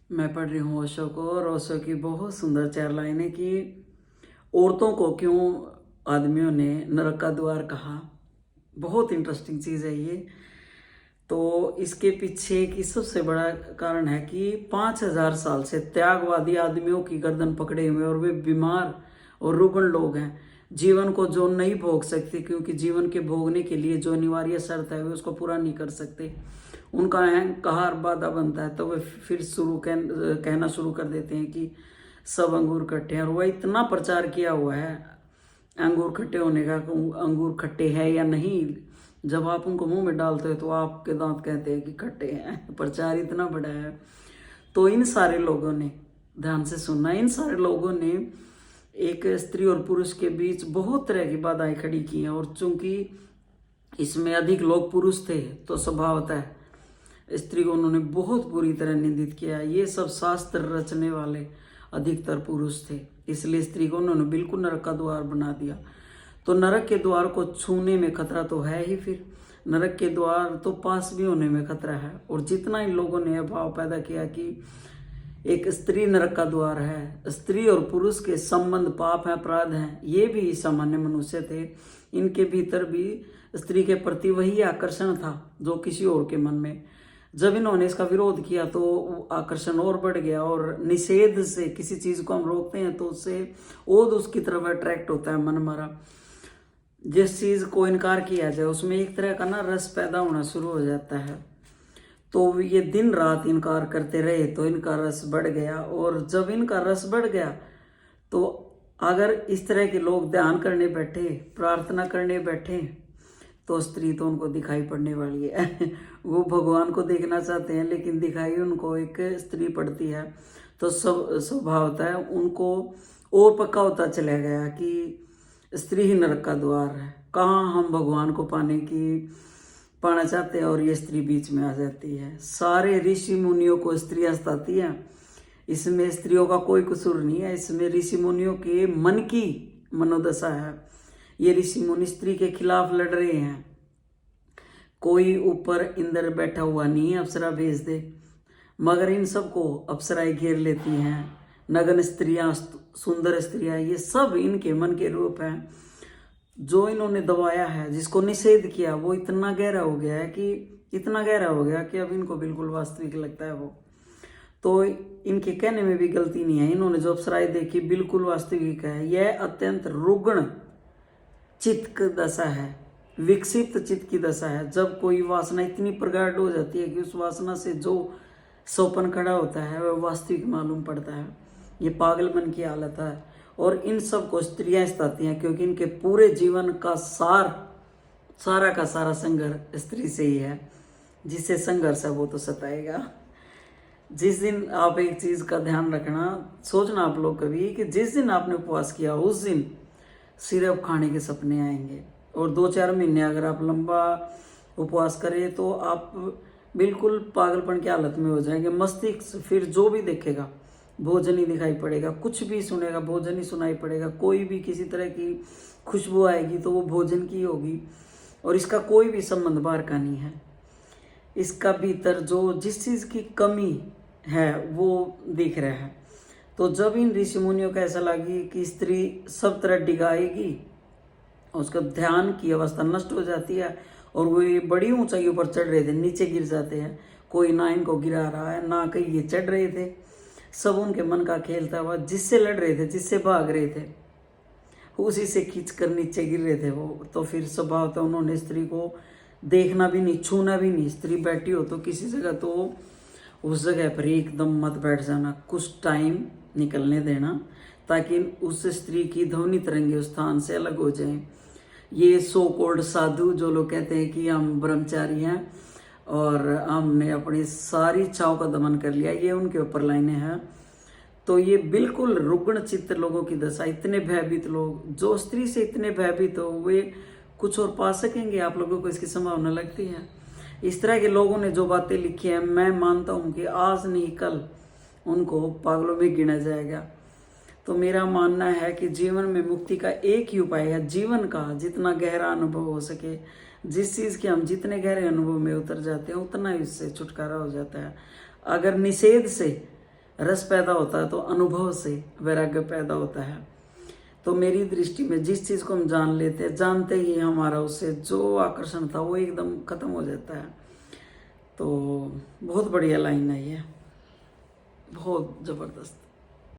मैं पढ़ रही हूँ ओशो को, और ओशो की बहुत सुंदर 4 लाइनें कि औरतों को क्यों आदमियों ने नरक का द्वार कहा। बहुत इंटरेस्टिंग चीज़ है ये। तो इसके पीछे की सबसे बड़ा कारण है कि 5,000 साल से त्यागवादी आदमियों की गर्दन पकड़े हुए और वे बीमार और रुग्ण लोग हैं, जीवन को जो नहीं भोग सकते, क्योंकि जीवन के भोगने के लिए जो अनिवार्य शर्त है वे उसको पूरा नहीं कर सकते। उनका अहंकार बाधा बनता है, तो वे फिर कहना शुरू कर देते हैं कि सब अंगूर खट्टे हैं। और वह इतना प्रचार किया हुआ है अंगूर खट्टे होने का, अंगूर खट्टे हैं या नहीं, जब आप उनको मुंह में डालते हो तो आपके दांत कहते हैं कि खट्टे हैं। प्रचार इतना बड़ा है। तो इन सारे लोगों ने, ध्यान से सुनना, इन सारे लोगों ने एक स्त्री और पुरुष के बीच बहुत तरह की बाधाएं खड़ी की हैं। और चूंकि इसमें अधिक लोग पुरुष थे तो स्वभावतः स्त्री को उन्होंने बहुत बुरी तरह निंदित किया। ये सब शास्त्र रचने वाले अधिकतर पुरुष थे, इसलिए स्त्री को उन्होंने बिल्कुल नरक का द्वार बना दिया। तो नरक के द्वार को छूने में खतरा तो है ही, फिर नरक के द्वार तो पास भी होने में खतरा है। और जितना इन लोगों ने भाव पैदा किया कि एक स्त्री नरक का द्वार है, स्त्री और पुरुष के संबंध पाप है, अपराध है, ये भी सामान्य मनुष्य थे। इनके भीतर भी स्त्री के प्रति वही आकर्षण था जो किसी और के मन में। जब इन्होंने इसका विरोध किया तो आकर्षण और बढ़ गया। और निषेध से किसी चीज को हम रोकते हैं तो उससे और उसकी तरफ अट्रैक्ट होता है मन हमारा। जिस चीज को इनकार किया जाए उसमें एक तरह का ना रस पैदा होना शुरू हो जाता है। तो ये दिन रात इनकार करते रहे तो इनका रस बढ़ गया। और जब इनका रस बढ़ गया तो अगर इस तरह के लोग ध्यान करने बैठे, प्रार्थना करने बैठे, तो स्त्री तो उनको दिखाई पड़ने वाली है। वो भगवान को देखना चाहते हैं लेकिन दिखाई उनको एक स्त्री पड़ती है। तो स्वभावतः है उनको और पक्का होता चला गया कि स्त्री ही नरक का द्वार है। कहाँ हम भगवान को पाना चाहते हैं और ये स्त्री बीच में आ जाती है। सारे ऋषि मुनियों को स्त्रियां सताती हैं, इसमें स्त्रियों का कोई कसूर नहीं है। इसमें ऋषि मुनियों के मन की मनोदशा है। ये ऋषि मुनि स्त्री के खिलाफ लड़ रहे हैं। कोई ऊपर इंद्र बैठा हुआ नहीं है अप्सरा भेज दे, मगर इन सबको अप्सराएं घेर लेती हैं। नग्न स्त्रियां, सुंदर स्त्रियां, ये सब इनके मन के रूप हैं जो इन्होंने दबाया है। जिसको निषेध किया वो इतना गहरा हो गया कि अब इनको बिल्कुल वास्तविक लगता है वो। तो इनके कहने में भी गलती नहीं है। इन्होंने जो अप्सराएं देखी बिल्कुल वास्तविक है। यह अत्यंत रुग्ण चित्त की दशा है, विकसित चित्त की दशा है। जब कोई वासना इतनी प्रगाढ़ हो जाती है कि उस वासना से जो सोपन खड़ा होता है वह वास्तविक मालूम पड़ता है। ये पागलपन की हालत है। और इन सब को स्त्रियां सताती हैं क्योंकि इनके पूरे जीवन का सारा का सारा संघर्ष स्त्री से ही है। जिससे संघर्ष है वो तो सताएगा। जिस दिन आप एक चीज का ध्यान रखना, सोचना आप लोग कभी कि जिस दिन आपने उपवास किया उस दिन सिर्फ खाने के सपने आएंगे। और 2-4 महीने अगर आप लंबा उपवास करें तो आप बिल्कुल पागलपन की हालत में हो जाएंगे। मस्तिष्क फिर जो भी देखेगा भोजन ही दिखाई पड़ेगा, कुछ भी सुनेगा भोजन ही सुनाई पड़ेगा। कोई भी किसी तरह की खुशबू आएगी तो वो भोजन की होगी। और इसका कोई भी संबंध बाहर का नहीं है। इसका भीतर जो जिस चीज़ की कमी है वो दिख रहा है। तो जब इन ऋषि मुनियों को ऐसा लगी कि स्त्री सब तरह डिगाएगी, उसका ध्यान की अवस्था नष्ट हो जाती है और वो बड़ी ऊंचाइयों पर चढ़ रहे थे, नीचे गिर जाते हैं। कोई ना इनको गिरा रहा है ना कहीं ये चढ़ रहे थे। सब उनके मन का खेल था। वह जिससे लड़ रहे थे, जिससे भाग रहे थे, उसी से खींच कर नीचे गिर रहे थे वो। तो फिर स्वभाव था उन्होंने स्त्री को देखना भी नहीं, छूना भी नहीं। स्त्री बैठी हो तो किसी जगह तो उस जगह पर एकदम मत बैठ जाना, कुछ टाइम निकलने देना ताकि उस स्त्री की ध्वनि तरंगे उस स्थान से अलग हो जाएं। ये सो कॉल्ड साधु जो लोग कहते हैं कि हम ब्रह्मचारी हैं और हमने अपनी सारी इच्छाओं का दमन कर लिया, ये उनके ऊपर लाइनें हैं। तो ये बिल्कुल रुग्ण चित्त लोगों की दशा। इतने भयभीत लोग जो स्त्री से इतने भयभीत हो वे कुछ और पा सकेंगे? आप लोगों को इसकी संभावना लगती है? इस तरह के लोगों ने जो बातें लिखी हैं, मैं मानता हूं कि आज नहीं कल उनको पागलों में गिना जाएगा। तो मेरा मानना है कि जीवन में मुक्ति का एक ही उपाय है, जीवन का जितना गहरा अनुभव हो सके। जिस चीज़ के हम जितने गहरे अनुभव में उतर जाते हैं उतना ही उससे छुटकारा हो जाता है। अगर निषेध से रस पैदा होता है तो अनुभव से वैराग्य पैदा होता है। तो मेरी दृष्टि में जिस चीज़ को हम जान लेते हैं, जानते ही हमारा उससे जो आकर्षण था वो एकदम खत्म हो जाता है। तो बहुत बढ़िया लाइन है ये, बहुत ज़बरदस्त।